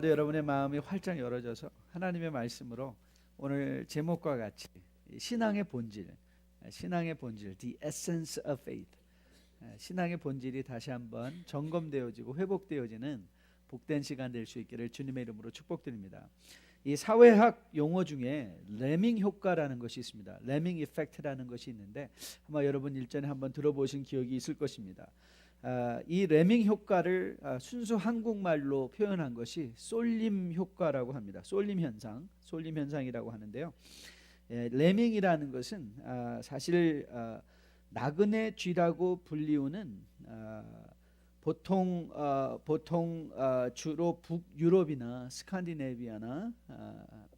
오늘도 여러분의 마음이 활짝 열어져서 하나님의 말씀으로 오늘 제목과 같이 신앙의 본질, The Essence of Faith, 신앙의 본질이 다시 한번 점검되어지고 회복되어지는 복된 시간 될 수 있기를 주님의 이름으로 축복드립니다. 이 사회학 용어 중에 레밍 효과라는 것이 있습니다. 레밍 이펙트라는 것이 있는데 아마 여러분 일전에 한번 들어보신 기억이 있을 것입니다. 이 레밍 효과를 순수 한국말로 표현한 것이 쏠림 효과라고 합니다. 쏠림 현상이라고 하는데요. 레밍이라는 것은 사실 나그네 쥐라고 불리우는 보통 주로 북유럽이나 스칸디네비아나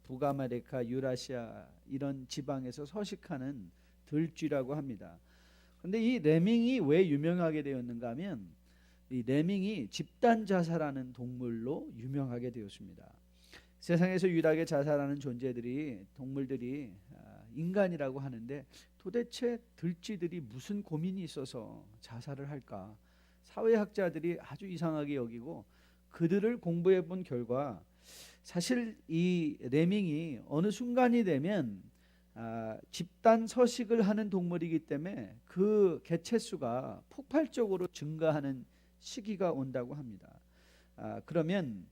북아메리카, 유라시아 이런 지방에서 서식하는 들쥐라고 합니다. 그런데 이 레밍이 왜 유명하게 되었는가 하면 이 레밍이 집단 자살하는 동물로 유명하게 되었습니다. 세상에서 유일하게 자살하는 동물들이 인간이라고 하는데 도대체 들쥐들이 무슨 고민이 있어서 자살을 할까? 사회학자들이 아주 이상하게 여기고 그들을 공부해 본 결과 사실 이 레밍이 어느 순간이 되면 집단 서식을 하는 동물이기 때문에 그 개체수가 폭발적으로 증가하는 시기가 온다고 합니다. 그러면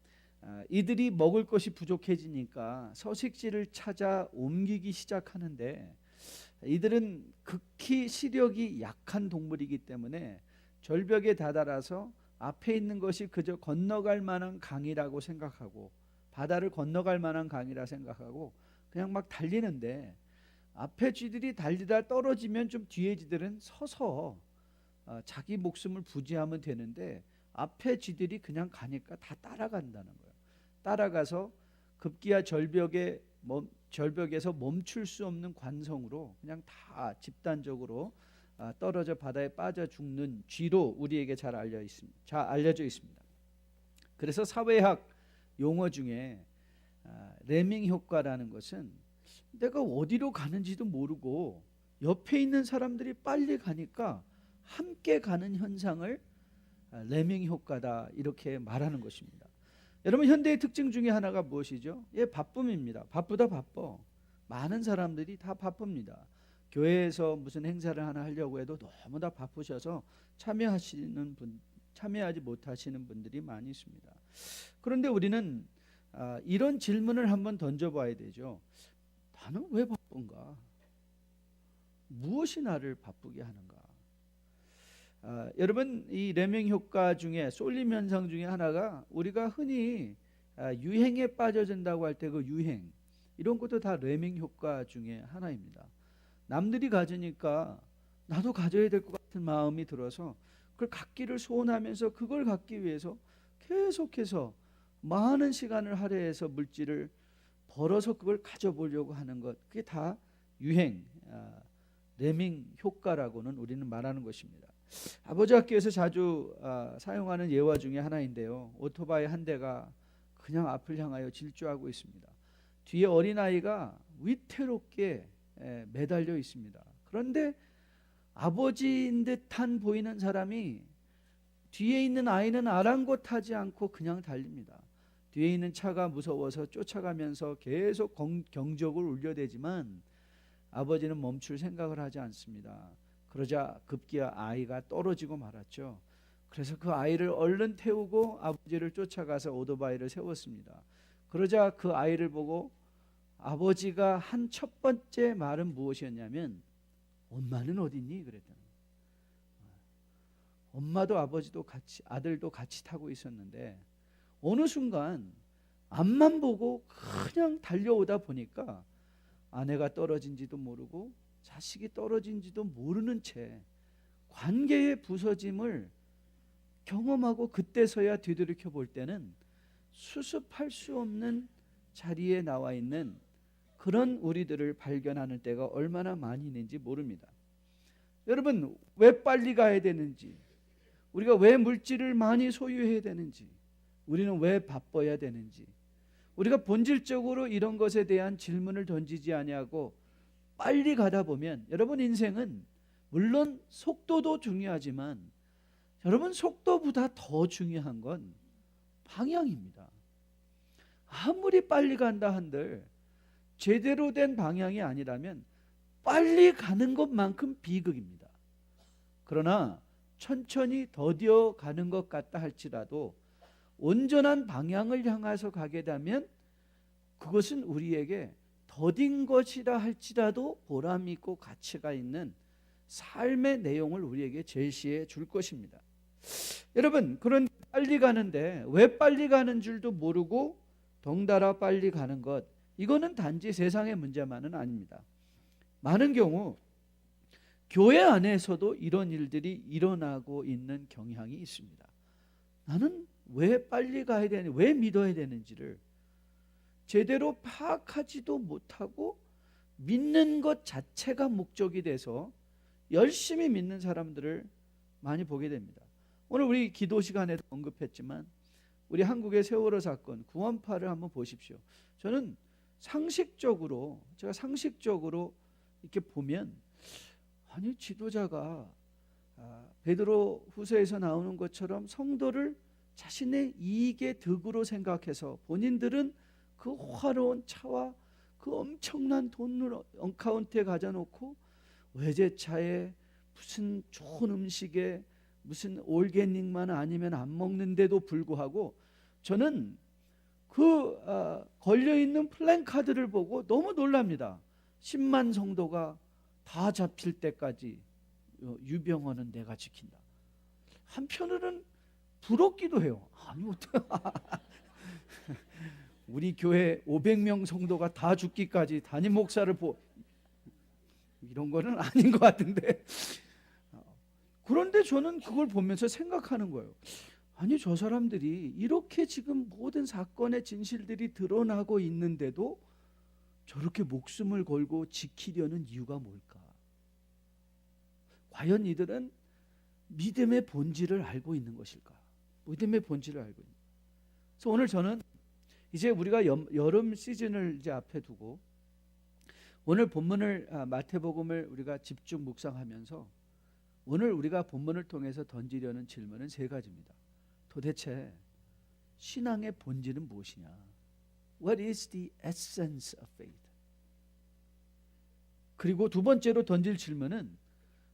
이들이 먹을 것이 부족해지니까 서식지를 찾아 옮기기 시작하는데 이들은 극히 시력이 약한 동물이기 때문에 절벽에 다다라서 앞에 있는 것이 그저 건너갈 만한 강이라고 생각하고 바다를 건너갈 만한 강이라 생각하고 그냥 막 달리는데 앞에 쥐들이 달리다 떨어지면 좀 뒤에 쥐들은 서서 자기 목숨을 부지하면 되는데 앞에 쥐들이 그냥 가니까 다 따라간다는 거예요. 따라가서 급기야 절벽에서 멈출 수 없는 관성으로 그냥 다 집단적으로 떨어져 바다에 빠져 죽는 쥐로 우리에게 잘 알려져 있습니다. 그래서 사회학 용어 중에 레밍 효과라는 것은 내가 어디로 가는지도 모르고 옆에 있는 사람들이 빨리 가니까 함께 가는 현상을 레밍 효과다 이렇게 말하는 것입니다. 여러분 현대의 특징 중에 하나가 무엇이죠? 바쁨입니다. 바쁘다 바빠. 많은 사람들이 다 바쁩니다. 교회에서 무슨 행사를 하나 하려고 해도 너무나 바쁘셔서 참여하지 못하시는 분들이 많이 있습니다. 그런데 우리는 이런 질문을 한번 던져봐야 되죠. 나는 왜 바쁜가? 무엇이 나를 바쁘게 하는가? 여러분 이 레밍 효과 중에 쏠림 현상 중에 하나가 우리가 흔히 유행에 빠져든다고 할 때 그 유행 이런 것도 다 레밍 효과 중에 하나입니다. 남들이 가지니까 나도 가져야 될 것 같은 마음이 들어서 그걸 갖기를 소원하면서 그걸 갖기 위해서 계속해서 많은 시간을 할애해서 물질을 벌어서 그걸 가져보려고 하는 것, 그게 다 유행, 레밍 효과라고는 우리는 말하는 것입니다. 아버지 학교에서 자주 사용하는 예화 중에 하나인데요. 오토바이 한 대가 그냥 앞을 향하여 질주하고 있습니다. 뒤에 어린아이가 위태롭게 매달려 있습니다. 그런데 아버지인 듯한 보이는 사람이 뒤에 있는 아이는 아랑곳하지 않고 그냥 달립니다. 뒤에 있는 차가 무서워서 쫓아가면서 계속 경적을 울려대지만 아버지는 멈출 생각을 하지 않습니다. 그러자 급기야 아이가 떨어지고 말았죠. 그래서 그 아이를 얼른 태우고 아버지를 쫓아가서 오토바이를 세웠습니다. 그러자 그 아이를 보고 아버지가 한 첫 번째 말은 무엇이었냐면 엄마는 어딨니? 그랬다는 거예요. 엄마도 아버지도 같이 아들도 같이 타고 있었는데 어느 순간 앞만 보고 그냥 달려오다 보니까 아내가 떨어진지도 모르고 자식이 떨어진지도 모르는 채 관계의 부서짐을 경험하고 그때서야 뒤돌이켜 볼 때는 수습할 수 없는 자리에 나와 있는 그런 우리들을 발견하는 때가 얼마나 많이 있는지 모릅니다. 여러분 왜 빨리 가야 되는지, 우리가 왜 물질을 많이 소유해야 되는지, 우리는 왜 바빠야 되는지, 우리가 본질적으로 이런 것에 대한 질문을 던지지 아니하고 빨리 가다 보면 여러분 인생은 물론 속도도 중요하지만 여러분 속도보다 더 중요한 건 방향입니다. 아무리 빨리 간다 한들 제대로 된 방향이 아니라면 빨리 가는 것만큼 비극입니다. 그러나 천천히 더디어 가는 것 같다 할지라도 온전한 방향을 향해서 가게 되면 그것은 우리에게 더딘 것이라 할지라도 보람 있고 가치가 있는 삶의 내용을 우리에게 제시해 줄 것입니다. 여러분, 그런 빨리 가는데 왜 빨리 가는 줄도 모르고 덩달아 빨리 가는 것, 이거는 단지 세상의 문제만은 아닙니다. 많은 경우 교회 안에서도 이런 일들이 일어나고 있는 경향이 있습니다. 나는 왜 빨리 가야 되는지, 왜 믿어야 되는지를 제대로 파악하지도 못하고 믿는 것 자체가 목적이 돼서 열심히 믿는 사람들을 많이 보게 됩니다. 오늘 우리 기도 시간에도 언급했지만 우리 한국의 세월호 사건 구원파를 한번 보십시오. 저는 제가 상식적으로 이렇게 보면, 아니 지도자가 베드로 후서에서 나오는 것처럼 성도를 자신의 이익의 득으로 생각해서 본인들은 그 화려한 차와 그 엄청난 돈을 어카운트에 가져놓고 외제차에 무슨 좋은 음식에 무슨 올게닉만 아니면 안 먹는데도 불구하고 저는 그 걸려있는 플랜카드를 보고 너무 놀랍니다. 10만 성도가 다 잡힐 때까지 유병헌은 내가 지킨다. 한편으로는 부럽기도 해요. 아니 우리 교회 500명 성도가 다 죽기까지 담임 목사를 이런 거는 아닌 것 같은데, 그런데 저는 그걸 보면서 생각하는 거예요. 아니 저 사람들이 이렇게 지금 모든 사건의 진실들이 드러나고 있는데도 저렇게 목숨을 걸고 지키려는 이유가 뭘까? 과연 이들은 믿음의 본질을 알고 있는 것일까? 믿음의 본질을 알고 있는. 그래서 오늘 저는 이제 우리가 여름 시즌을 이제 앞에 두고 오늘 본문을 마태복음을 우리가 집중 묵상하면서 오늘 우리가 본문을 통해서 던지려는 질문은 세 가지입니다. 도대체 신앙의 본질은 무엇이냐? What is the essence of faith? 그리고 두 번째로 던질 질문은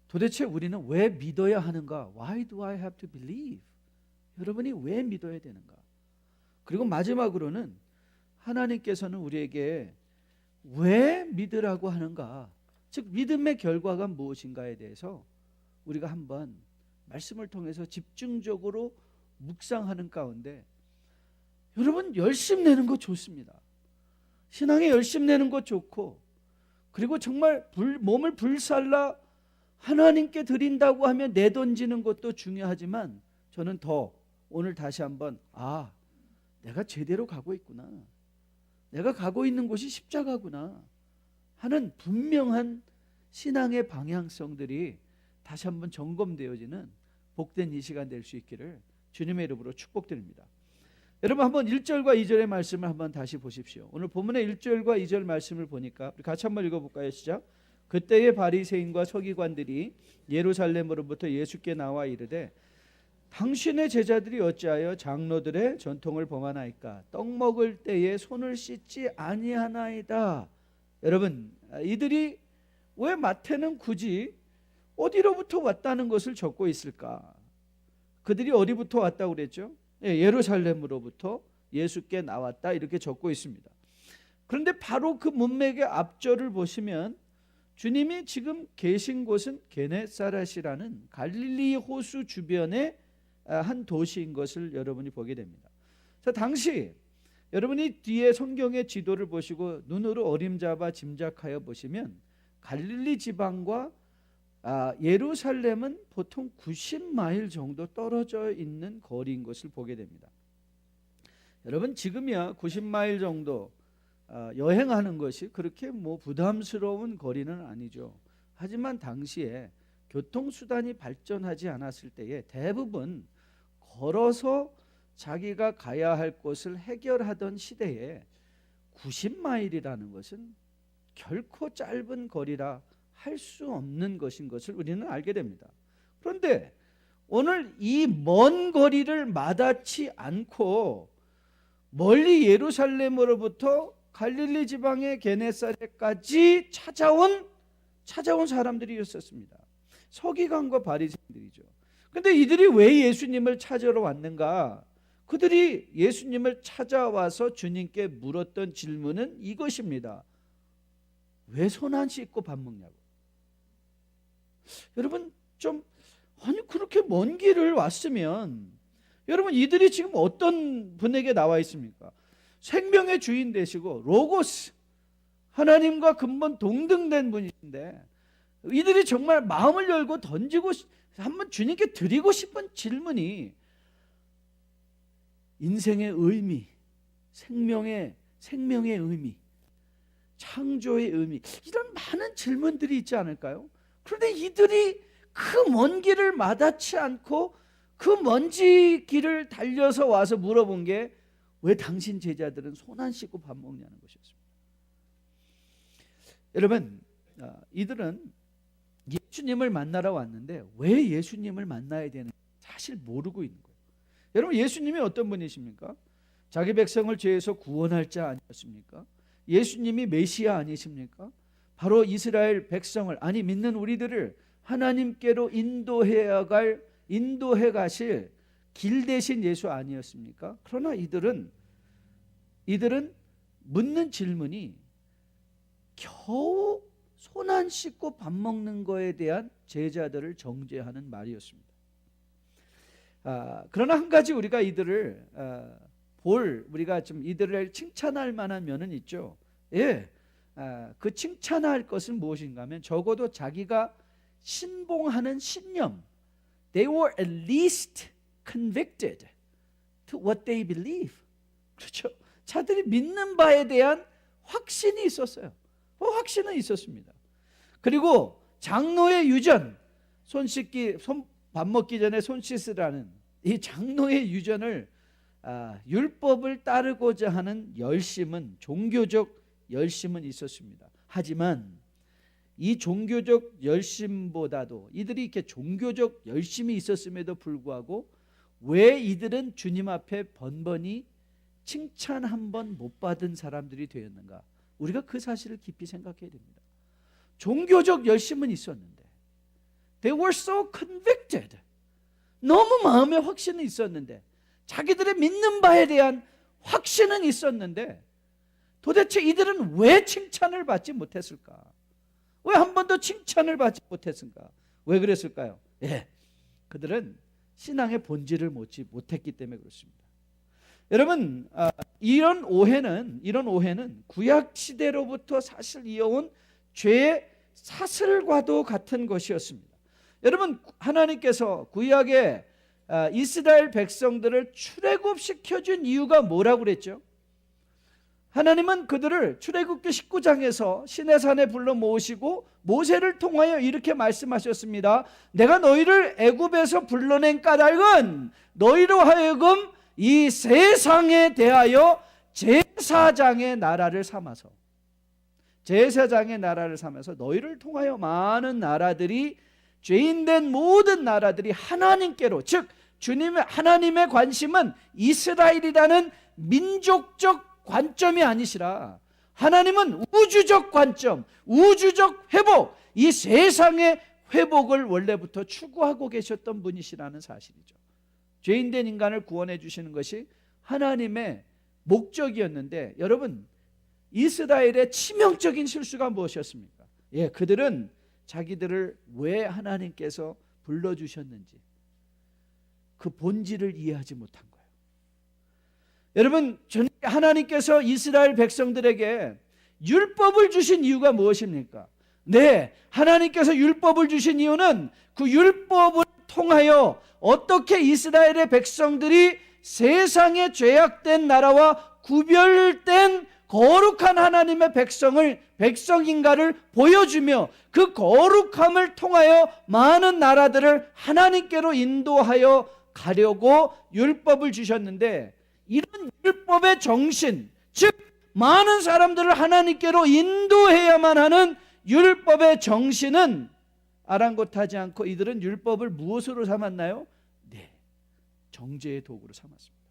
도대체 우리는 왜 믿어야 하는가? Why do I have to believe? 여러분이 왜 믿어야 되는가? 그리고 마지막으로는 하나님께서는 우리에게 왜 믿으라고 하는가? 즉 믿음의 결과가 무엇인가에 대해서 우리가 한번 말씀을 통해서 집중적으로 묵상하는 가운데, 여러분 열심 내는 것 좋습니다. 신앙에 열심 내는 것 좋고, 그리고 정말 몸을 불살라 하나님께 드린다고 하면 내던지는 것도 중요하지만 저는 더 오늘 다시 한번 내가 제대로 가고 있구나, 내가 가고 있는 곳이 십자가구나 하는 분명한 신앙의 방향성들이 다시 한번 점검되어지는 복된 이 시간 될 수 있기를 주님의 이름으로 축복드립니다. 여러분 한번 1절과 2절의 말씀을 한번 다시 보십시오. 오늘 본문의 1절과 2절 말씀을 보니까 우리 같이 한번 읽어볼까요? 시작. 그때의 바리새인과 서기관들이 예루살렘으로부터 예수께 나와 이르되 당신의 제자들이 어찌하여 장로들의 전통을 범하나이까? 떡 먹을 때에 손을 씻지 아니하나이다. 여러분 이들이 왜 마태는 굳이 어디로부터 왔다는 것을 적고 있을까? 그들이 어디부터 왔다고 그랬죠? 예루살렘으로부터 예수께 나왔다 이렇게 적고 있습니다. 그런데 바로 그 문맥의 앞절을 보시면 주님이 지금 계신 곳은 게네사렛이라는 갈릴리 호수 주변의 한 도시인 것을 여러분이 보게 됩니다. 자, 당시 여러분이 뒤에 성경의 지도를 보시고 눈으로 어림잡아 짐작하여 보시면 갈릴리 지방과 예루살렘은 보통 90마일 정도 떨어져 있는 거리인 것을 보게 됩니다. 여러분 지금이야 90마일 정도 여행하는 것이 그렇게 부담스러운 거리는 아니죠. 하지만 당시에 교통수단이 발전하지 않았을 때에 대부분 걸어서 자기가 가야 할 곳을 해결하던 시대에 90마일이라는 것은 결코 짧은 거리라 할 수 없는 것인 것을 우리는 알게 됩니다. 그런데 오늘 이 먼 거리를 마다치 않고 멀리 예루살렘으로부터 갈릴리 지방의 게네사렛까지 찾아온 사람들이었었습니다. 서기관과 바리새인들이죠. 근데 이들이 왜 예수님을 찾으러 왔는가? 그들이 예수님을 찾아와서 주님께 물었던 질문은 이것입니다. 왜 손 안 씻고 밥 먹냐고. 여러분 아니 그렇게 먼 길을 왔으면, 여러분 이들이 지금 어떤 분에게 나와 있습니까? 생명의 주인 되시고 로고스, 하나님과 근본 동등된 분이신데, 이들이 정말 마음을 열고 던지고 한번 주님께 드리고 싶은 질문이 인생의 의미, 생명의 의미, 창조의 의미, 이런 많은 질문들이 있지 않을까요? 그런데 이들이 그 먼 길을 마다치 않고 그 먼지 길을 달려서 와서 물어본 게 왜 당신 제자들은 손 안 씻고 밥 먹냐는 것이었습니다. 여러분, 이들은 예수님을 만나러 왔는데 왜 예수님을 만나야 되는지 사실 모르고 있는 거예요. 여러분, 예수님이 어떤 분이십니까? 자기 백성을 죄에서 구원할 자 아니었습니까? 예수님이 메시아 아니십니까? 바로 이스라엘 백성을, 아니 믿는 우리들을 하나님께로 인도해 가실 길 대신 예수 아니었습니까? 그러나 이들은 묻는 질문이 겨우 손 안 씻고 밥 먹는 거에 대한 제자들을 정죄하는 말이었습니다. 그러나 한 가지 우리가 이들을 우리가 좀 이들을 칭찬할 만한 면은 있죠. 예, 그 칭찬할 것은 무엇인가 하면 적어도 자기가 신봉하는 신념, they were at least convicted to what they believe. 그렇죠. 자들이 믿는 바에 대한 확신이 있었어요. 확신은 있었습니다. 그리고 장로의 유전, 밥 먹기 전에 손 씻으라는 이 장로의 유전을, 율법을 따르고자 하는 열심은, 종교적 열심은 있었습니다. 하지만 이 종교적 열심보다도 이들이 이렇게 종교적 열심이 있었음에도 불구하고 왜 이들은 주님 앞에 번번이 칭찬 한 번 못 받은 사람들이 되었는가? 우리가 그 사실을 깊이 생각해야 됩니다. 종교적 열심은 있었는데, they were so convicted, 너무 마음에 확신은 있었는데, 자기들의 믿는 바에 대한 확신은 있었는데, 도대체 이들은 왜 칭찬을 받지 못했을까? 왜 한 번도 칭찬을 받지 못했을까? 왜 그랬을까요? 그들은 신앙의 본질을 못했기 때문에 그렇습니다. 여러분, 이런 오해는 구약 시대로부터 사실 이어온 죄의 사슬과도 같은 것이었습니다. 여러분, 하나님께서 구약에 이스라엘 백성들을 출애굽시켜준 이유가 뭐라고 그랬죠? 하나님은 그들을 출애굽기 19장에서 시내산에 불러 모으시고 모세를 통하여 이렇게 말씀하셨습니다. 내가 너희를 애굽에서 불러낸 까닭은 너희로 하여금 이 세상에 대하여 제사장의 나라를 삼아서 너희를 통하여 많은 나라들이, 죄인된 모든 나라들이 하나님께로, 즉 하나님의 관심은 이스라엘이라는 민족적 관점이 아니시라 하나님은 우주적 관점, 우주적 회복, 이 세상의 회복을 원래부터 추구하고 계셨던 분이시라는 사실이죠. 죄인된 인간을 구원해 주시는 것이 하나님의 목적이었는데, 여러분, 이스라엘의 치명적인 실수가 무엇이었습니까? 그들은 자기들을 왜 하나님께서 불러주셨는지 그 본질을 이해하지 못한 거예요. 여러분, 하나님께서 이스라엘 백성들에게 율법을 주신 이유가 무엇입니까? 하나님께서 율법을 주신 이유는 그 율법을 통하여 어떻게 이스라엘의 백성들이 세상의 죄악된 나라와 구별된 거룩한 하나님의 백성인가를 보여주며 그 거룩함을 통하여 많은 나라들을 하나님께로 인도하여 가려고 율법을 주셨는데, 이런 율법의 정신, 즉 많은 사람들을 하나님께로 인도해야만 하는 율법의 정신은 아랑곳하지 않고 이들은 율법을 무엇으로 삼았나요? 정죄의 도구로 삼았습니다.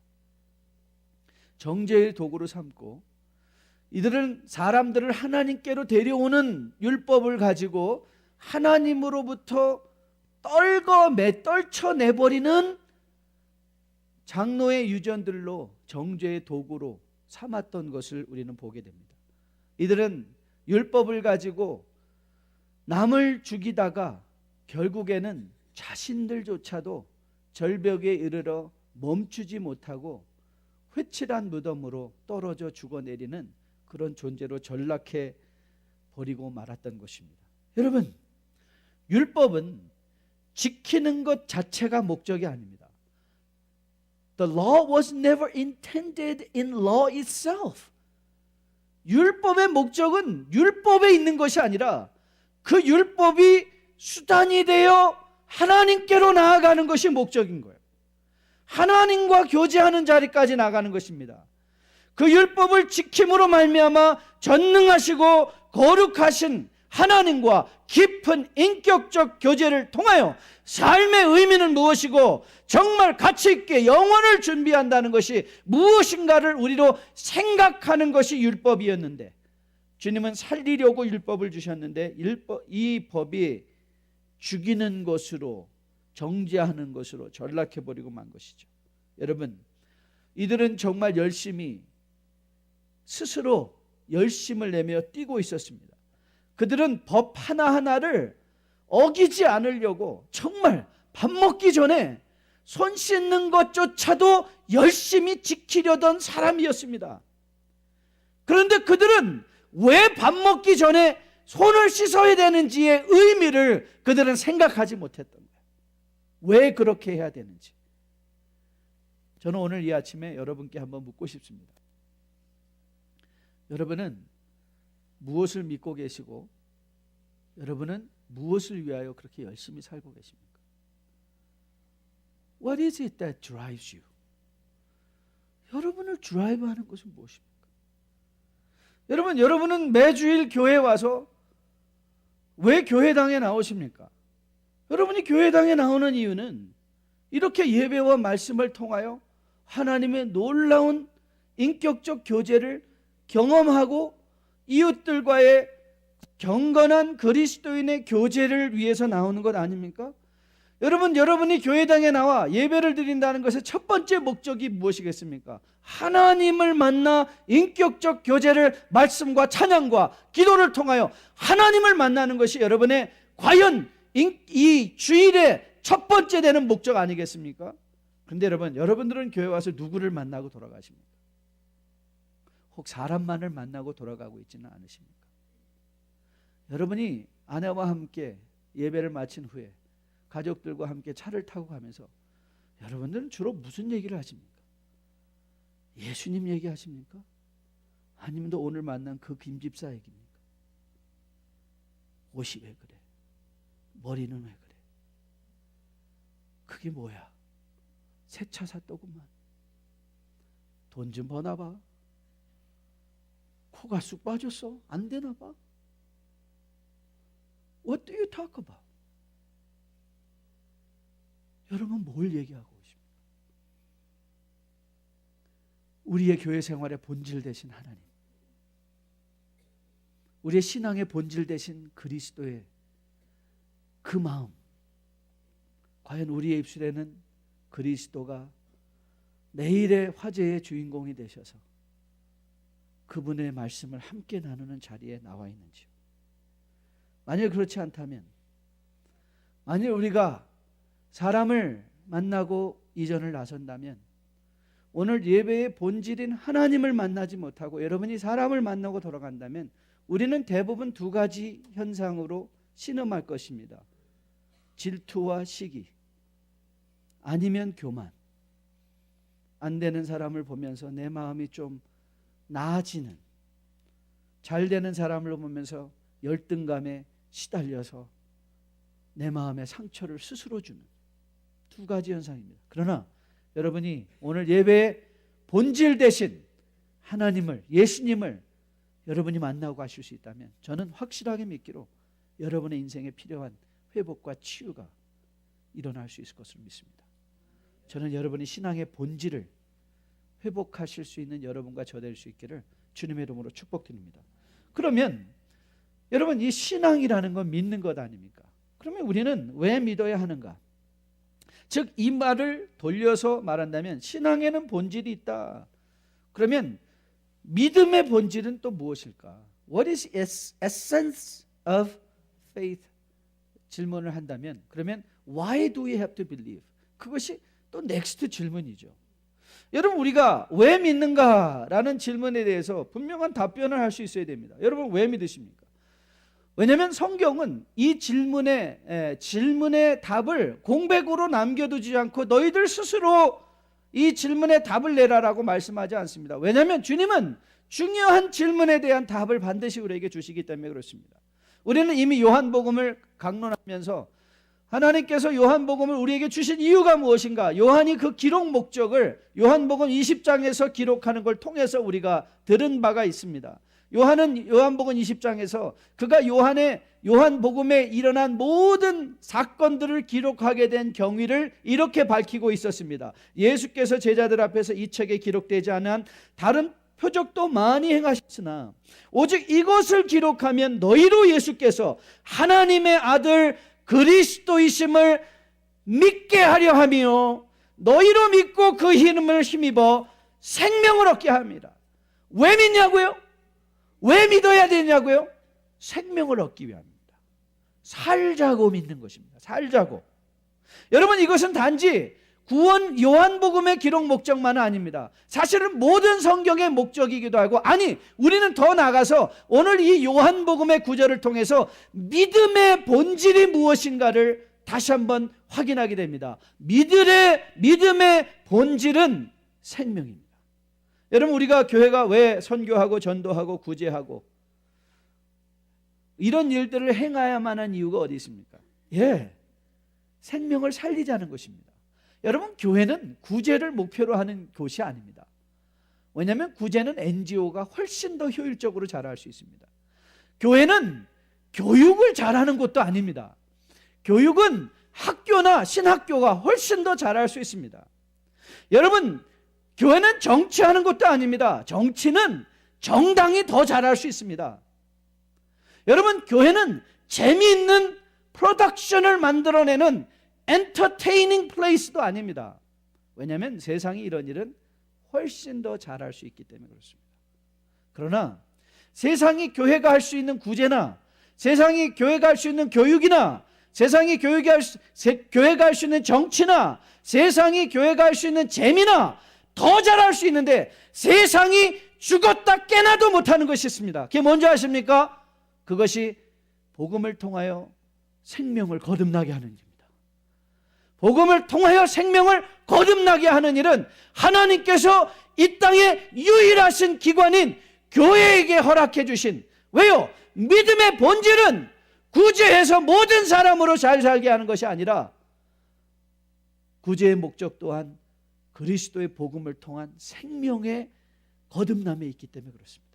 정죄의 도구로 삼고 이들은 사람들을 하나님께로 데려오는 율법을 가지고 하나님으로부터 떨쳐내버리는 장로의 유전들로 정죄의 도구로 삼았던 것을 우리는 보게 됩니다. 이들은 율법을 가지고 남을 죽이다가 결국에는 자신들조차도 절벽에 이르러 멈추지 못하고 회칠한 무덤으로 떨어져 죽어내리는 그런 존재로 전락해 버리고 말았던 것입니다. 여러분, 율법은 지키는 것 자체가 목적이 아닙니다. The law was never intended in law itself. 율법의 목적은 율법에 있는 것이 아니라 그 율법이 수단이 되어 하나님께로 나아가는 것이 목적인 거예요. 하나님과 교제하는 자리까지 나가는 것입니다. 그 율법을 지킴으로 말미암아 전능하시고 거룩하신 하나님과 깊은 인격적 교제를 통하여 삶의 의미는 무엇이고 정말 가치 있게 영원을 준비한다는 것이 무엇인가를 우리로 생각하는 것이 율법이었는데, 주님은 살리려고 율법을 주셨는데 이 법이 죽이는 것으로, 정죄하는 것으로 전락해버리고 만 것이죠. 여러분, 이들은 정말 열심히 스스로 열심을 내며 뛰고 있었습니다. 그들은 법 하나하나를 어기지 않으려고 정말 밥 먹기 전에 손 씻는 것조차도 열심히 지키려던 사람이었습니다. 그런데 그들은 왜 밥 먹기 전에 손을 씻어야 되는지의 의미를 그들은 생각하지 못했던 거예요. 왜 그렇게 해야 되는지. 저는 오늘 이 아침에 여러분께 한번 묻고 싶습니다. 여러분은 무엇을 믿고 계시고 여러분은 무엇을 위하여 그렇게 열심히 살고 계십니까? What is it that drives you? 여러분을 드라이브하는 것은 무엇입니까? 여러분은 매주일 교회에 와서 왜 교회당에 나오십니까? 여러분이 교회당에 나오는 이유는 이렇게 예배와 말씀을 통하여 하나님의 놀라운 인격적 교제를 경험하고 이웃들과의 경건한 그리스도인의 교제를 위해서 나오는 것 아닙니까? 여러분이 교회당에 나와 예배를 드린다는 것의 첫 번째 목적이 무엇이겠습니까? 하나님을 만나 인격적 교제를 말씀과 찬양과 기도를 통하여 하나님을 만나는 것이 여러분의 과연 이 주일의 첫 번째 되는 목적 아니겠습니까? 그런데 여러분들은 교회 와서 누구를 만나고 돌아가십니까? 혹 사람만을 만나고 돌아가고 있지는 않으십니까? 여러분이 아내와 함께 예배를 마친 후에 가족들과 함께 차를 타고 가면서 여러분들은 주로 무슨 얘기를 하십니까? 예수님 얘기하십니까? 아니면 또 오늘 만난 그 김집사 얘기입니까? 옷이 왜 그래? 머리는 왜 그래? 그게 뭐야? 새 차 샀더구만. 돈 좀 버나봐. 코가 쑥 빠졌어. 안 되나 봐. What do you talk about? 여러분 뭘 얘기하고 계십니까? 우리의 교회 생활의 본질 되신 하나님, 우리의 신앙의 본질 되신 그리스도의 그 마음, 과연 우리의 입술에는 그리스도가 내일의 화제의 주인공이 되셔서 그분의 말씀을 함께 나누는 자리에 나와 있는지요? 만일 그렇지 않다면, 만일 우리가 사람을 만나고 이전을 나선다면 오늘 예배의 본질인 하나님을 만나지 못하고 여러분이 사람을 만나고 돌아간다면 우리는 대부분 두 가지 현상으로 신음할 것입니다. 질투와 시기, 아니면 교만. 안 되는 사람을 보면서 내 마음이 좀 나아지는, 잘 되는 사람을 보면서 열등감에 시달려서 내 마음에 상처를 스스로 주는 두 가지 현상입니다. 그러나 여러분이 오늘 예배의 본질 되신 하나님을, 예수님을 여러분이 만나고 가실 수 있다면 저는 확실하게 믿기로 여러분의 인생에 필요한 회복과 치유가 일어날 수 있을 것으로 믿습니다. 저는 여러분이 신앙의 본질을 회복하실 수 있는 여러분과 저 될 수 있기를 주님의 이름으로 축복드립니다. 그러면 여러분, 이 신앙이라는 건 믿는 것 아닙니까? 그러면 우리는 왜 믿어야 하는가? 즉, 이 말을 돌려서 말한다면 신앙에는 본질이 있다. 그러면 믿음의 본질은 또 무엇일까? What is essence of faith? 질문을 한다면, 그러면 why do we have to believe? 그것이 또 넥스트 질문이죠. 여러분, 우리가 왜 믿는가라는 질문에 대해서 분명한 답변을 할 수 있어야 됩니다. 여러분, 왜 믿으십니까? 왜냐하면 성경은 이 질문의 답을 공백으로 남겨두지 않고 너희들 스스로 이 질문의 답을 내라라고 말씀하지 않습니다. 왜냐하면 주님은 중요한 질문에 대한 답을 반드시 우리에게 주시기 때문에 그렇습니다. 우리는 이미 요한복음을 강론하면서 하나님께서 요한복음을 우리에게 주신 이유가 무엇인가, 요한이 그 기록 목적을 요한복음 20장에서 기록하는 걸 통해서 우리가 들은 바가 있습니다. 요한은 요한복음 20장에서 그가 요한복음에 일어난 모든 사건들을 기록하게 된 경위를 이렇게 밝히고 있었습니다. 예수께서 제자들 앞에서 이 책에 기록되지 않은 다른 표적도 많이 행하셨으나 오직 이것을 기록하면 너희로 예수께서 하나님의 아들 그리스도이심을 믿게 하려 하며 너희로 믿고 그 이름을 힘입어 생명을 얻게 합니다. 왜 믿냐고요? 왜 믿어야 되냐고요? 생명을 얻기 위함입니다. 살자고 믿는 것입니다. 살자고. 여러분, 이것은 단지 구원 요한복음의 기록 목적만은 아닙니다. 사실은 모든 성경의 목적이기도 하고, 아니, 우리는 더 나아가서 오늘 이 요한복음의 구절을 통해서 믿음의 본질이 무엇인가를 다시 한번 확인하게 됩니다. 믿음의 본질은 생명입니다. 여러분, 우리가 교회가 왜 선교하고 전도하고 구제하고 이런 일들을 행해야만 하는 이유가 어디 있습니까? 생명을 살리자는 것입니다. 여러분, 교회는 구제를 목표로 하는 곳이 아닙니다. 왜냐하면 구제는 NGO가 훨씬 더 효율적으로 잘할 수 있습니다. 교회는 교육을 잘하는 곳도 아닙니다. 교육은 학교나 신학교가 훨씬 더 잘할 수 있습니다. 여러분, 교회는 정치하는 것도 아닙니다. 정치는 정당이 더 잘할 수 있습니다. 여러분, 교회는 재미있는 프로덕션을 만들어내는 엔터테이닝 플레이스도 아닙니다. 왜냐하면 세상이 이런 일은 훨씬 더 잘할 수 있기 때문에 그렇습니다. 그러나 세상이 교회가 할 수 있는 구제나 세상이 교회가 할 수 있는 교육이나 세상이 교회가 할 수 있는 정치나 세상이 교회가 할 수 있는 재미나 더 잘할 수 있는데 세상이 죽었다 깨나도 못하는 것이 있습니다. 그게 뭔지 아십니까? 그것이 복음을 통하여 생명을 거듭나게 하는 일입니다. 복음을 통하여 생명을 거듭나게 하는 일은 하나님께서 이 땅의 유일하신 기관인 교회에게 허락해 주신, 왜요? 믿음의 본질은 구제해서 모든 사람으로 잘 살게 하는 것이 아니라 구제의 목적 또한 그리스도의 복음을 통한 생명의 거듭남에 있기 때문에 그렇습니다.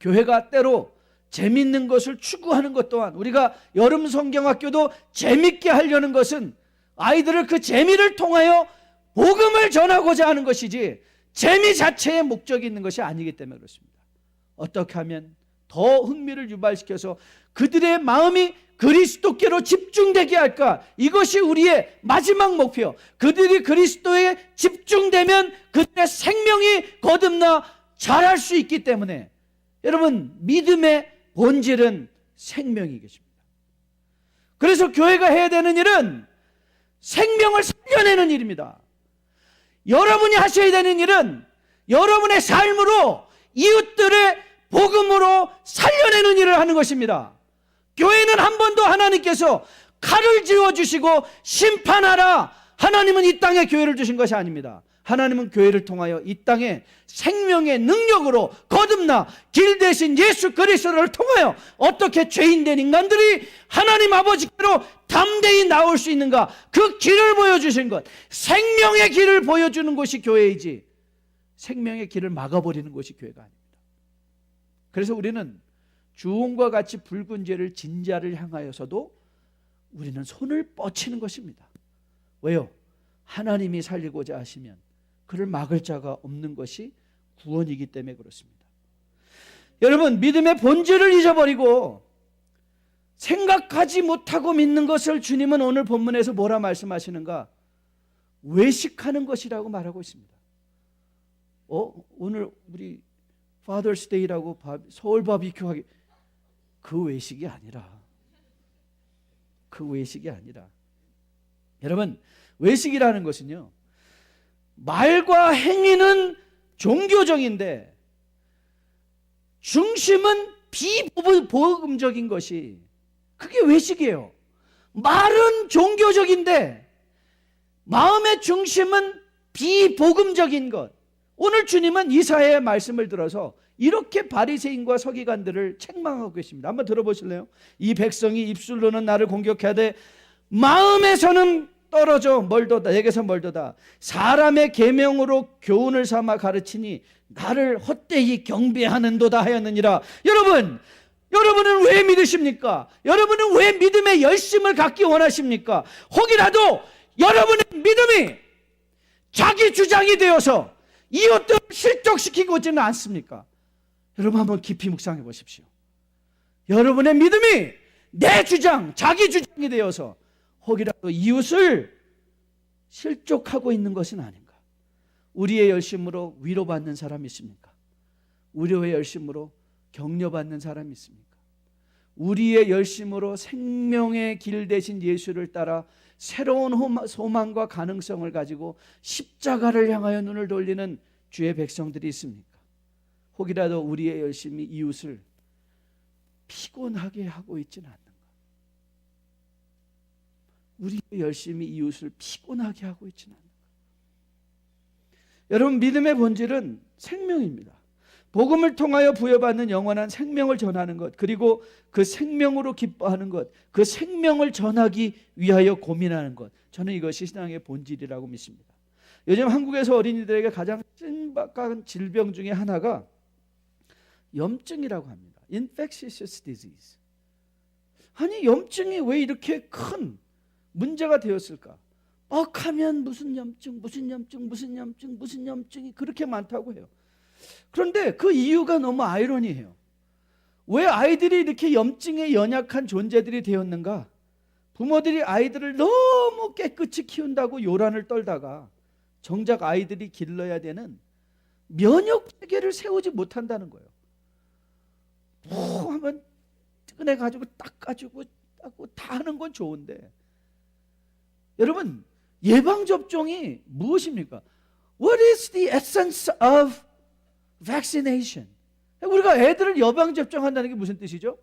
교회가 때로 재밌는 것을 추구하는 것 또한, 우리가 여름 성경학교도 재밌게 하려는 것은 아이들을 그 재미를 통하여 복음을 전하고자 하는 것이지 재미 자체의 목적이 있는 것이 아니기 때문에 그렇습니다. 어떻게 하면 더 흥미를 유발시켜서 그들의 마음이 그리스도께로 집중되게 할까? 이것이 우리의 마지막 목표. 그들이 그리스도에 집중되면 그들의 생명이 거듭나 자랄 수 있기 때문에 여러분, 믿음의 본질은 생명이 것입니다. 그래서 교회가 해야 되는 일은 생명을 살려내는 일입니다. 여러분이 하셔야 되는 일은 여러분의 삶으로 이웃들의 복음으로 살려내는 일을 하는 것입니다. 교회는 한 번도 하나님께서 칼을 쥐어주시고 심판하라, 하나님은 이 땅에 교회를 주신 것이 아닙니다. 하나님은 교회를 통하여 이 땅에 생명의 능력으로 거듭나 길 대신 예수 그리스도를 통하여 어떻게 죄인된 인간들이 하나님 아버지께로 담대히 나올 수 있는가, 그 길을 보여주신 것, 생명의 길을 보여주는 것이 교회이지 생명의 길을 막아버리는 것이 교회가 아닙니다. 그래서 우리는 주홍과 같이 붉은 죄를 진자를 향하여서도 우리는 손을 뻗치는 것입니다. 왜요? 하나님이 살리고자 하시면 그를 막을 자가 없는 것이 구원이기 때문에 그렇습니다. 여러분, 믿음의 본질을 잊어버리고 생각하지 못하고 믿는 것을 주님은 오늘 본문에서 뭐라 말씀하시는가? 외식하는 것이라고 말하고 있습니다. 오늘 우리 Father's Day라고 서울 바비큐 하기, 그 외식이 아니라, 그 외식이 아니라, 여러분, 외식이라는 것은요, 말과 행위는 종교적인데 중심은 비복음적인 것이, 그게 외식이에요. 말은 종교적인데 마음의 중심은 비복음적인 것. 오늘 주님은 이사야의 말씀을 들어서 이렇게 바리새인과 서기관들을 책망하고 계십니다. 한번 들어보실래요? 이 백성이 입술로는 나를 공격하되 마음에서는 떨어져 멀도다, 내게서 멀도다. 사람의 계명으로 교훈을 삼아 가르치니 나를 헛되이 경배하는도다 하였느니라. 여러분은 왜 믿으십니까? 여러분은 왜 믿음의 열심을 갖기 원하십니까? 혹이라도 여러분의 믿음이 자기 주장이 되어서 이웃들을 실족시키고 있지는 않습니까? 여러분 한번 깊이 묵상해 보십시오. 여러분의 믿음이 내 주장, 자기 주장이 되어서 혹이라도 이웃을 실족하고 있는 것은 아닌가? 우리의 열심으로 위로받는 사람이 있습니까? 우리의 열심으로 격려받는 사람이 있습니까? 우리의 열심으로 생명의 길 대신 예수를 따라 새로운 소망과 가능성을 가지고 십자가를 향하여 눈을 돌리는 주의 백성들이 있습니까? 혹이라도 우리의 열심이 이웃을 피곤하게 하고 있지는 않는가? 우리의 열심이 이웃을 피곤하게 하고 있지는 않는가? 여러분, 믿음의 본질은 생명입니다. 복음을 통하여 부여받는 영원한 생명을 전하는 것, 그리고 그 생명으로 기뻐하는 것, 그 생명을 전하기 위하여 고민하는 것, 저는 이것이 신앙의 본질이라고 믿습니다. 요즘 한국에서 어린이들에게 가장 심각한 질병 중에 하나가 염증이라고 합니다. Infectious disease. 아니, 염증이 왜 이렇게 큰 문제가 되었을까? 하면 무슨 염증이 그렇게 많다고 해요. 그런데 그 이유가 너무 아이러니해요. 왜 아이들이 이렇게 염증에 연약한 존재들이 되었는가? 부모들이 아이들을 너무 깨끗이 키운다고 요란을 떨다가 정작 아이들이 길러야 되는 면역 체계를 세우지 못한다는 거예요. 뭐 하면 꺼내가지고 닦아주고 다 하는 건 좋은데, 여러분, 예방접종이 무엇입니까? What is the essence of vaccination? 우리가 애들을 예방접종한다는 게 무슨 뜻이죠?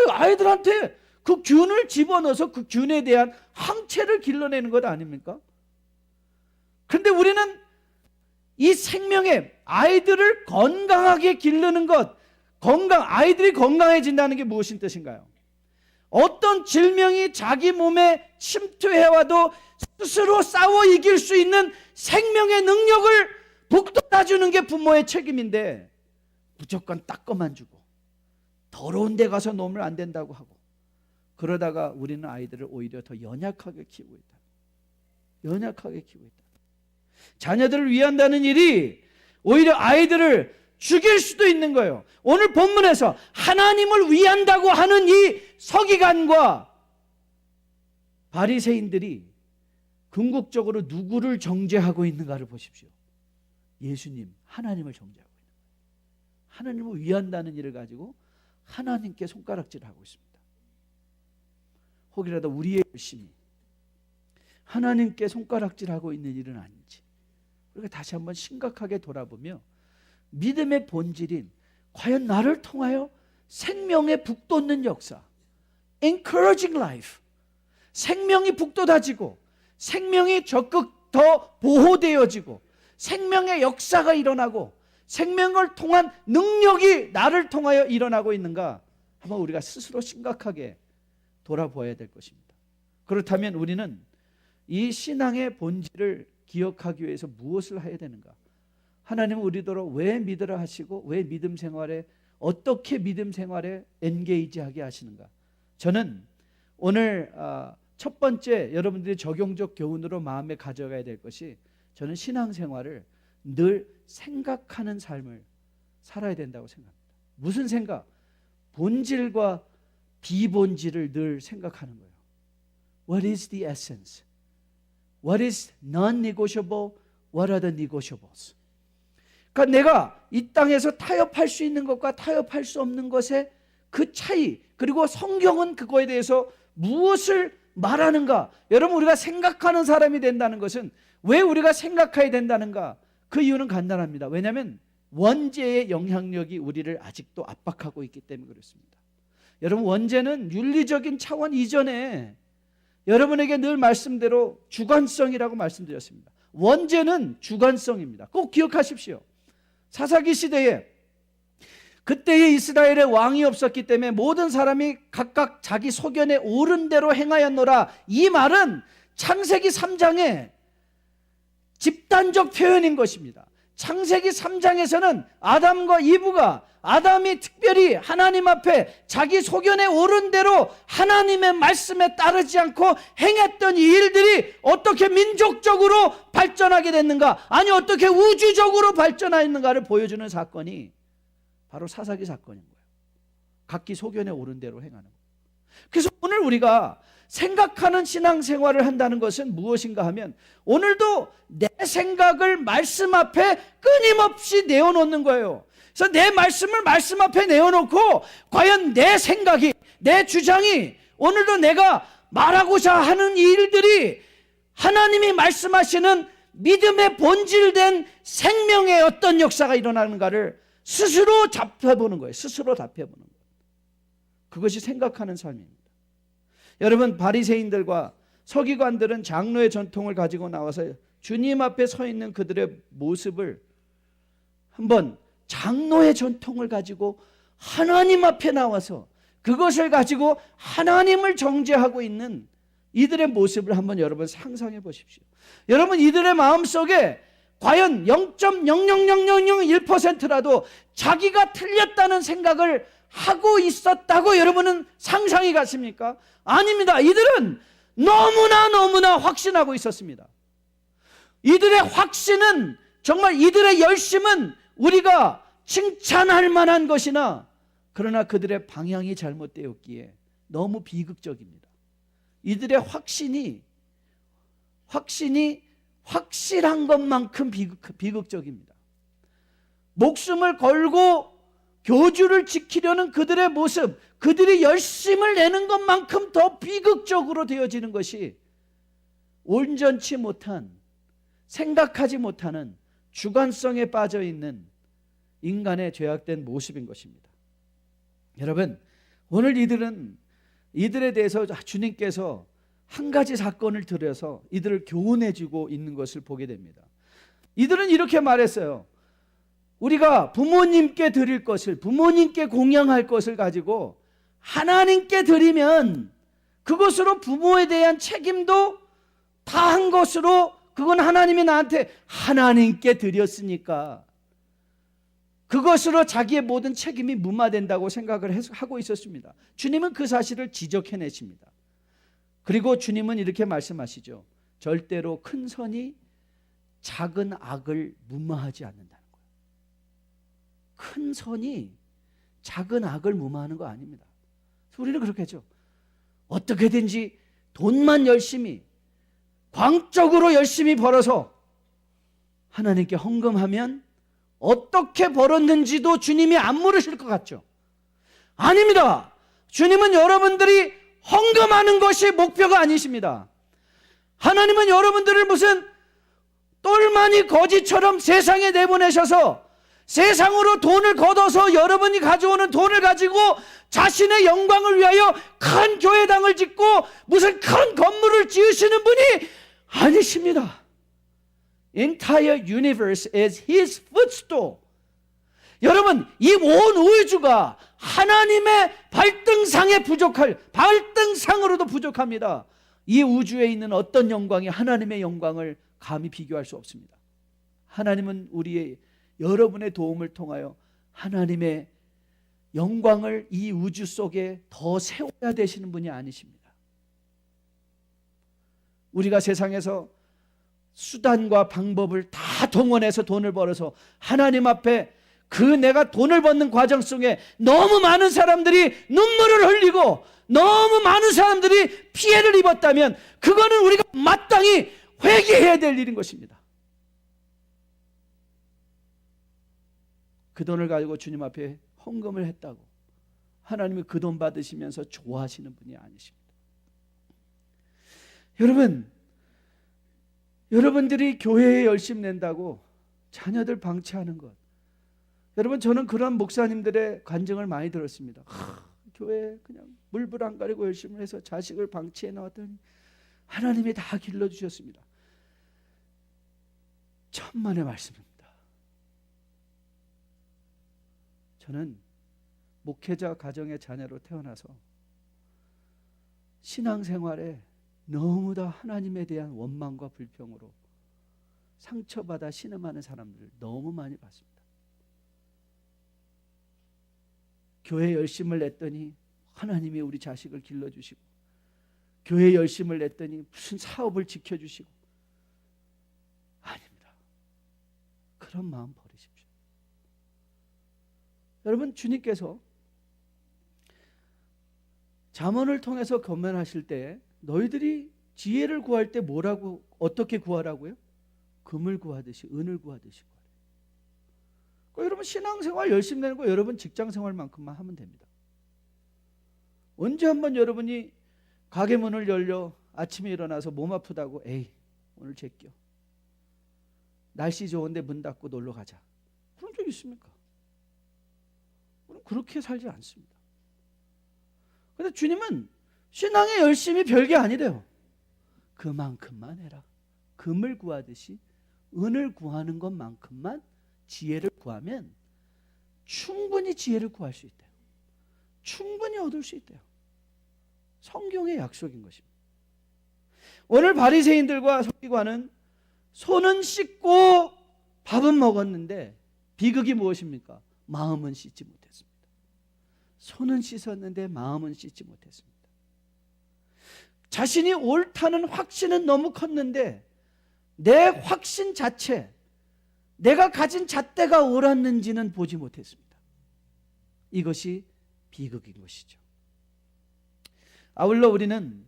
아이들한테 그 균을 집어넣어서 그 균에 대한 항체를 길러내는 것 아닙니까? 그런데 우리는 이 생명에 아이들을 건강하게 기르는 것, 아이들이 건강해진다는 게 무엇인 뜻인가요? 어떤 질병이 자기 몸에 침투해와도 스스로 싸워 이길 수 있는 생명의 능력을 북돋아주는 게 부모의 책임인데, 무조건 닦아만 주고 더러운 데 가서 놓으면 안 된다고 하고, 그러다가 우리는 아이들을 오히려 더 연약하게 키우고 있다. 자녀들을 위한다는 일이 오히려 아이들을 죽일 수도 있는 거예요. 오늘 본문에서 하나님을 위한다고 하는 이 서기관과 바리새인들이 궁극적으로 누구를 정죄하고 있는가를 보십시오. 예수님, 하나님을 정죄하고 있는 거예요. 하나님을 위한다는 일을 가지고 하나님께 손가락질을 하고 있습니다. 혹이라도 우리의 열심이 하나님께 손가락질하고 있는 일은 아닌지 우리가 다시 한번 심각하게 돌아보며 믿음의 본질인 과연 나를 통하여 생명에 북돋는 역사, encouraging life, 생명이 북돋아지고 생명이 적극 더 보호되어지고 생명의 역사가 일어나고 생명을 통한 능력이 나를 통하여 일어나고 있는가, 한번 우리가 스스로 심각하게 돌아보아야 될 것입니다. 그렇다면 우리는 이 신앙의 본질을 기억하기 위해서 무엇을 해야 되는가? 하나님은 우리더러 왜 믿으라 하시고 왜 믿음 생활에, 어떻게 믿음 생활에 엔게이지하게 하시는가? 저는 오늘 첫 번째 여러분들이 적용적 교훈으로 마음에 가져가야 될 것이, 저는 신앙생활을 늘 생각하는 삶을 살아야 된다고 생각합니다. 무슨 생각? 본질과 비본질을 늘 생각하는 거예요. What is the essence? What is non-negotiable? What are the negotiables? 그러니까 내가 이 땅에서 타협할 수 있는 것과 타협할 수 없는 것의 그 차이, 그리고 성경은 그거에 대해서 무엇을 말하는가? 여러분, 우리가 생각하는 사람이 된다는 것은 왜 우리가 생각해야 된다는가? 그 이유는 간단합니다. 왜냐하면 원죄의 영향력이 우리를 아직도 압박하고 있기 때문에 그렇습니다. 여러분, 원죄는 윤리적인 차원 이전에 여러분에게 늘 말씀대로 주관성이라고 말씀드렸습니다. 원죄는 주관성입니다. 꼭 기억하십시오. 사사기 시대에 그때의 이스라엘에 왕이 없었기 때문에 모든 사람이 각각 자기 소견에 옳은 대로 행하였노라. 이 말은 창세기 3장의 집단적 표현인 것입니다. 창세기 3장에서는 아담과 이브가, 아담이 특별히 하나님 앞에 자기 소견에 옳은 대로 하나님의 말씀에 따르지 않고 행했던 이 일들이 어떻게 민족적으로 발전하게 됐는가, 아니 어떻게 우주적으로 발전했는가를 보여주는 사건이 바로 사사기 사건인 거예요. 각기 소견에 옳은 대로 행하는 거예요. 그래서 오늘 우리가 생각하는 신앙생활을 한다는 것은 무엇인가 하면 오늘도 내 생각을 말씀 앞에 끊임없이 내어놓는 거예요. 그래서 내 말씀을 말씀 앞에 내어놓고 과연 내 생각이, 내 주장이, 오늘도 내가 말하고자 하는 이 일들이 하나님이 말씀하시는 믿음의 본질된 생명의 어떤 역사가 일어나는가를 스스로 답해보는 거예요. 스스로 답해보는 거예요. 그것이 생각하는 삶입니다. 여러분, 바리새인들과 서기관들은 장로의 전통을 가지고 나와서 주님 앞에 서 있는 그들의 모습을 한번 장로의 전통을 가지고 하나님 앞에 나와서 그것을 가지고 하나님을 정죄하고 있는 이들의 모습을 한번 여러분 상상해 보십시오. 여러분, 이들의 마음속에 과연 0.00001%라도 자기가 틀렸다는 생각을 하고 있었다고 여러분은 상상이 갔습니까? 아닙니다. 이들은 너무나 확신하고 있었습니다. 이들의 확신은, 정말 이들의 열심은 우리가 칭찬할 만한 것이나, 그러나 그들의 방향이 잘못되었기에 너무 비극적입니다. 이들의 확신이 확실한 것만큼 비극적입니다. 목숨을 걸고 교주를 지키려는 그들의 모습, 그들이 열심을 내는 것만큼 더 비극적으로 되어지는 것이 온전치 못한, 생각하지 못하는 주관성에 빠져 있는 인간의 죄악된 모습인 것입니다. 여러분, 오늘 이들에 대해서 주님께서 한 가지 사건을 들여서 이들을 교훈해 주고 있는 것을 보게 됩니다. 이들은 이렇게 말했어요. 우리가 부모님께 드릴 것을, 부모님께 공양할 것을 가지고 하나님께 드리면 그것으로 부모에 대한 책임도 다 한 것으로, 그건 하나님이 나한테 하나님께 드렸으니까 그것으로 자기의 모든 책임이 무마된다고 생각을 하고 있었습니다. 주님은 그 사실을 지적해내십니다. 그리고 주님은 이렇게 말씀하시죠. 절대로 큰 선이 작은 악을 무마하지 않는다는 거예요. 큰 선이 작은 악을 무마하는 거 아닙니다. 우리는 그렇게 하죠. 어떻게든지 돈만 열심히, 광적으로 열심히 벌어서 하나님께 헌금하면 어떻게 벌었는지도 주님이 안 물으실 것 같죠? 아닙니다. 주님은 여러분들이 헌금하는 것이 목표가 아니십니다. 하나님은 여러분들을 무슨 똘마니 거지처럼 세상에 내보내셔서 세상으로 돈을 걷어서 여러분이 가져오는 돈을 가지고 자신의 영광을 위하여 큰 교회당을 짓고 무슨 큰 건물을 지으시는 분이 아니십니다. Entire universe is His footstool. 여러분, 이 온 우주가 하나님의 발등상으로도 부족합니다. 이 우주에 있는 어떤 영광이 하나님의 영광을 감히 비교할 수 없습니다. 하나님은 여러분의 도움을 통하여 하나님의 영광을 이 우주 속에 더 세워야 되시는 분이 아니십니다. 우리가 세상에서 수단과 방법을 다 다 동원해서 돈을 벌어서 하나님 앞에 그 내가 돈을 버는 과정 속에 너무 많은 사람들이 눈물을 흘리고 너무 많은 사람들이 피해를 입었다면 그거는 우리가 마땅히 회개해야 될 일인 것입니다. 그 돈을 가지고 주님 앞에 헌금을 했다고 하나님이 그 돈 받으시면서 좋아하시는 분이 아니십니다. 여러분, 여러분들이 교회에 열심 낸다고 자녀들 방치하는 것, 여러분 저는 그런 목사님들의 간증을 많이 들었습니다. 교회 그냥 물불 안 가리고 열심히 해서 자식을 방치해 놓았더니 하나님이 다 길러주셨습니다. 천만의 말씀입니다. 저는 목회자 가정의 자녀로 태어나서 신앙생활에 너무나 하나님에 대한 원망과 불평으로 상처받아 신음하는 사람들을 너무 많이 봤습니다. 교회 열심을 냈더니 하나님이 우리 자식을 길러주시고, 교회 열심을 냈더니 무슨 사업을 지켜주시고. 아닙니다. 그런 마음 버리십시오. 여러분, 주님께서 잠언을 통해서 권면하실 때 너희들이 지혜를 구할 때 뭐라고, 어떻게 구하라고요? 금을 구하듯이, 은을 구하듯이 구하래요. 여러분 신앙생활 열심히 내는 거 여러분 직장생활만큼만 하면 됩니다. 언제 한번 여러분이 가게 문을 열려 아침에 일어나서 몸 아프다고 에이 오늘 제껴 날씨 좋은데 문 닫고 놀러 가자 그런 적 있습니까? 우리는 그렇게 살지 않습니다. 그런데 주님은 신앙의 열심이 별게 아니래요. 그만큼만 해라. 금을 구하듯이 은을 구하는 것만큼만 지혜를 구하면 충분히 지혜를 구할 수 있대요. 충분히 얻을 수 있대요. 성경의 약속인 것입니다. 오늘 바리새인들과 서기관은 손은 씻고 밥은 먹었는데 비극이 무엇입니까? 마음은 씻지 못했습니다. 손은 씻었는데 마음은 씻지 못했습니다. 자신이 옳다는 확신은 너무 컸는데 내 확신 자체, 내가 가진 잣대가 옳았는지는 보지 못했습니다. 이것이 비극인 것이죠. 아울러 우리는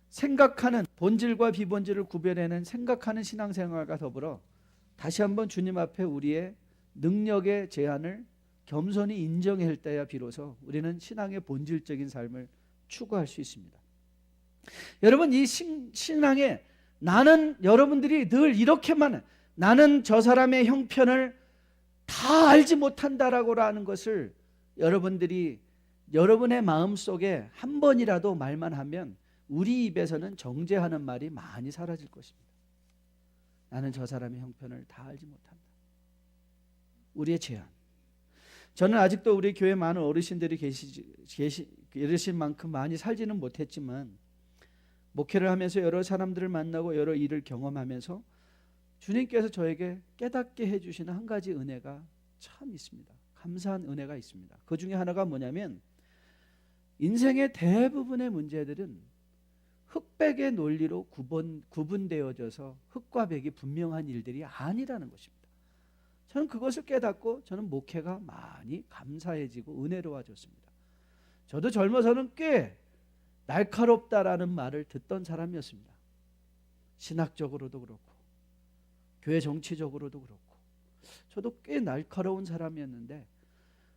생각하는 본질과 비본질을 구별해내는 생각하는 신앙생활과 더불어 다시 한번 주님 앞에 우리의 능력의 제한을 겸손히 인정할 때야 비로소 우리는 신앙의 본질적인 삶을 추구할 수 있습니다. 여러분 이 신앙에 나는 여러분들이 늘 이렇게만 나는 저 사람의 형편을 다 알지 못한다라고 하는 것을 여러분들이 여러분의 마음속에 한 번이라도 말만 하면 우리 입에서는 정죄하는 말이 많이 사라질 것입니다. 나는 저 사람의 형편을 다 알지 못한다. 우리의 제한. 저는 아직도 우리 교회 많은 어르신들이 계신 만큼 많이 살지는 못했지만 목회를 하면서 여러 사람들을 만나고 여러 일을 경험하면서 주님께서 저에게 깨닫게 해주시는 한 가지 은혜가 참 있습니다. 감사한 은혜가 있습니다. 그 중에 하나가 뭐냐면 인생의 대부분의 문제들은 흑백의 논리로 구분되어져서 흑과 백이 분명한 일들이 아니라는 것입니다. 저는 그것을 깨닫고 저는 목회가 많이 감사해지고 은혜로워졌습니다. 저도 젊어서는 꽤 날카롭다라는 말을 듣던 사람이었습니다. 신학적으로도 그렇고 교회 정치적으로도 그렇고 저도 꽤 날카로운 사람이었는데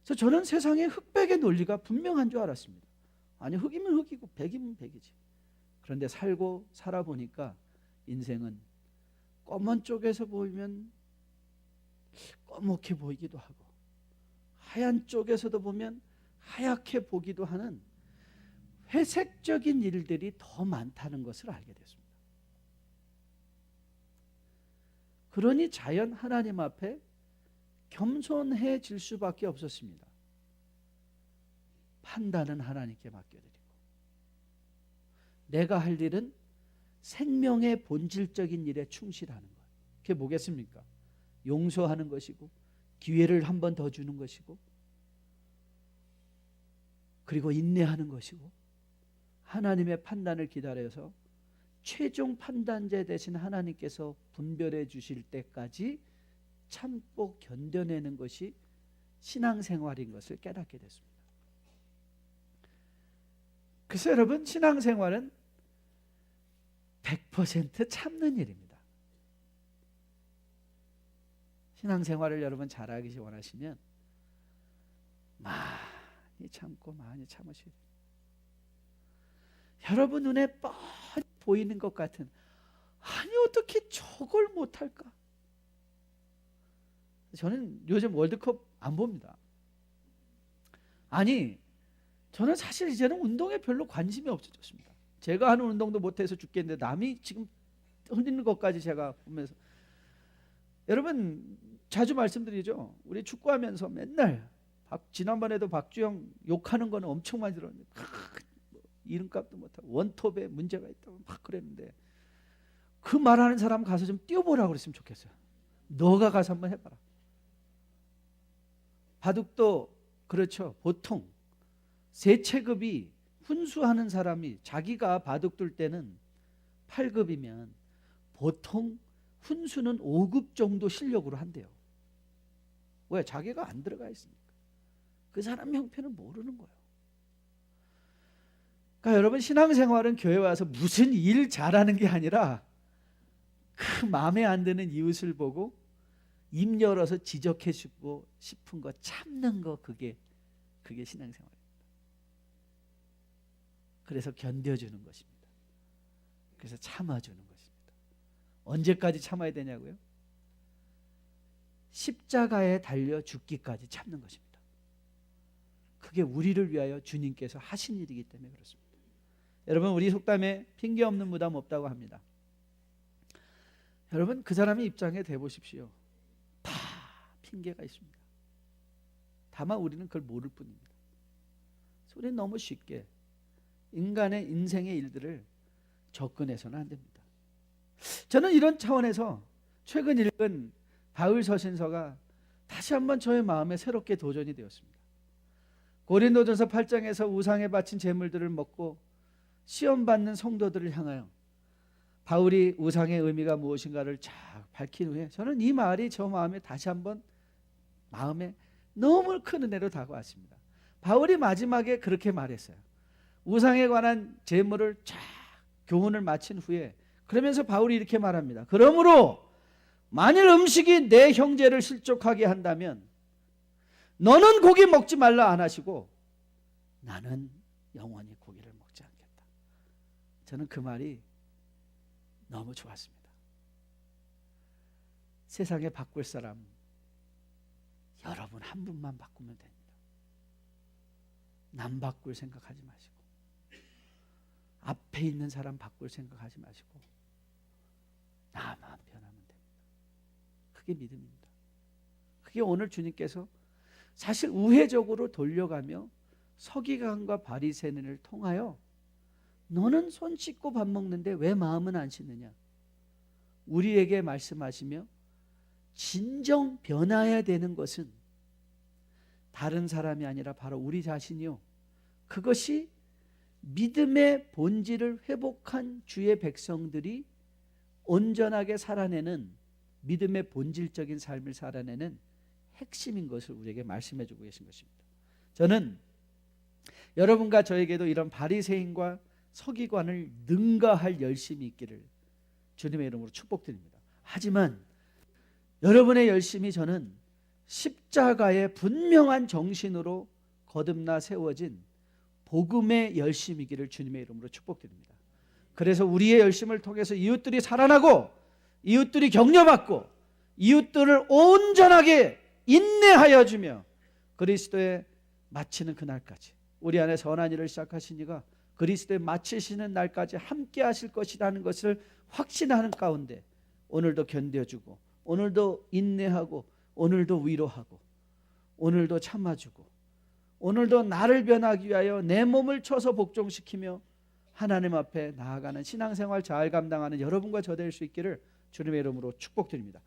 그래서 저는 세상에 흑백의 논리가 분명한 줄 알았습니다. 아니 흑이면 흑이고 백이면 백이지. 그런데 살아보니까 인생은 검은 쪽에서 보이면 검게 보이기도 하고 하얀 쪽에서도 보면 하얗게 보기도 하는 회색적인 일들이 더 많다는 것을 알게 됐습니다. 그러니 자연 하나님 앞에 겸손해질 수밖에 없었습니다. 판단은 하나님께 맡겨드리고 내가 할 일은 생명의 본질적인 일에 충실하는 것. 그게 뭐겠습니까? 용서하는 것이고 기회를 한 번 더 주는 것이고 그리고 인내하는 것이고 하나님의 판단을 기다려서 최종 판단자 되신 하나님께서 분별해 주실 때까지 참고 견뎌내는 것이 신앙생활인 것을 깨닫게 됐습니다. 그래서 여러분, 신앙생활은 100% 참는 일입니다. 신앙생활을 여러분 잘하기 원하시면 많이 참고 많이 참으셔야 돼요. 여러분 눈에 뻔히 보이는 것 같은, 아니 어떻게 저걸 못할까? 저는 요즘 월드컵 안 봅니다. 아니, 저는 사실 이제는 운동에 별로 관심이 없어졌습니다. 제가 하는 운동도 못해서 죽겠는데 남이 지금 흘리는 것까지 제가 보면서, 여러분 자주 말씀드리죠. 우리 축구하면서 맨날 지난번에도 박주영 욕하는 거는 엄청 많이 들었는데 이름값도 못하고 원톱에 문제가 있다고 막 그랬는데, 그 말하는 사람 가서 좀 뛰어보라고 그랬으면 좋겠어요. 너가 가서 한번 해봐라. 바둑도 그렇죠. 보통 세체급이 훈수하는 사람이 자기가 바둑 둘 때는 8급이면 보통 훈수는 5급 정도 실력으로 한대요. 왜? 자기가 안 들어가 있으니까. 그 사람 형편을 모르는 거예요. 그러니까 여러분, 신앙생활은 교회 와서 무슨 일 잘하는 게 아니라 그 마음에 안 드는 이웃을 보고 입 열어서 지적해 주고 싶은 거 참는 거, 그게 신앙생활입니다. 그래서 견뎌주는 것입니다. 그래서 참아주는 것입니다. 언제까지 참아야 되냐고요? 십자가에 달려 죽기까지 참는 것입니다. 그게 우리를 위하여 주님께서 하신 일이기 때문에 그렇습니다. 여러분, 우리 속담에 핑계 없는 무덤 없다고 합니다. 여러분, 그 사람의 입장에 대보십시오. 다 핑계가 있습니다. 다만 우리는 그걸 모를 뿐입니다. 우리는 너무 쉽게 인간의 인생의 일들을 접근해서는 안 됩니다. 저는 이런 차원에서 최근 읽은 바울 서신서가 다시 한번 저의 마음에 새롭게 도전이 되었습니다. 고린도전서 8장에서 우상에 바친 제물들을 먹고 시험받는 성도들을 향하여 바울이 우상의 의미가 무엇인가를 쫙 밝힌 후에, 저는 이 말이 저 마음에 다시 한번 마음에 너무 큰 은혜로 다가왔습니다. 바울이 마지막에 그렇게 말했어요. 우상에 관한 제물을 쫙 교훈을 마친 후에, 그러면서 바울이 이렇게 말합니다. 그러므로 만일 음식이 내 형제를 실족하게 한다면 너는 고기 먹지 말라 안 하시고 나는 영원히 고기를 먹지 않겠다. 저는 그 말이 너무 좋았습니다. 세상에 바꿀 사람 여러분 한 분만 바꾸면 됩니다. 남 바꿀 생각하지 마시고, 앞에 있는 사람 바꿀 생각하지 마시고 나만 변하면 됩니다. 그게 믿음입니다. 그게 오늘 주님께서 사실 우회적으로 돌려가며 서기관과 바리새인을 통하여 너는 손 씻고 밥 먹는데 왜 마음은 안 씻느냐, 우리에게 말씀하시며, 진정 변화해야 되는 것은 다른 사람이 아니라 바로 우리 자신이요, 그것이 믿음의 본질을 회복한 주의 백성들이 온전하게 살아내는, 믿음의 본질적인 삶을 살아내는 핵심인 것을 우리에게 말씀해 주고 계신 것입니다. 저는 여러분과 저에게도 이런 바리새인과 서기관을 능가할 열심이 있기를 주님의 이름으로 축복드립니다. 하지만 여러분의 열심이 저는 십자가의 분명한 정신으로 거듭나 세워진 복음의 열심이기를 주님의 이름으로 축복드립니다. 그래서 우리의 열심을 통해서 이웃들이 살아나고, 이웃들이 격려받고, 이웃들을 온전하게 인내하여 주며 그리스도의 마치는 그날까지, 우리 안에 선한 일을 시작하신 이가 그리스도의 마치시는 날까지 함께 하실 것이라는 것을 확신하는 가운데 오늘도 견뎌주고, 오늘도 인내하고, 오늘도 위로하고, 오늘도 참아주고, 오늘도 나를 변하기 위하여 내 몸을 쳐서 복종시키며 하나님 앞에 나아가는 신앙생활 잘 감당하는 여러분과 저 될 수 있기를 주님의 이름으로 축복드립니다.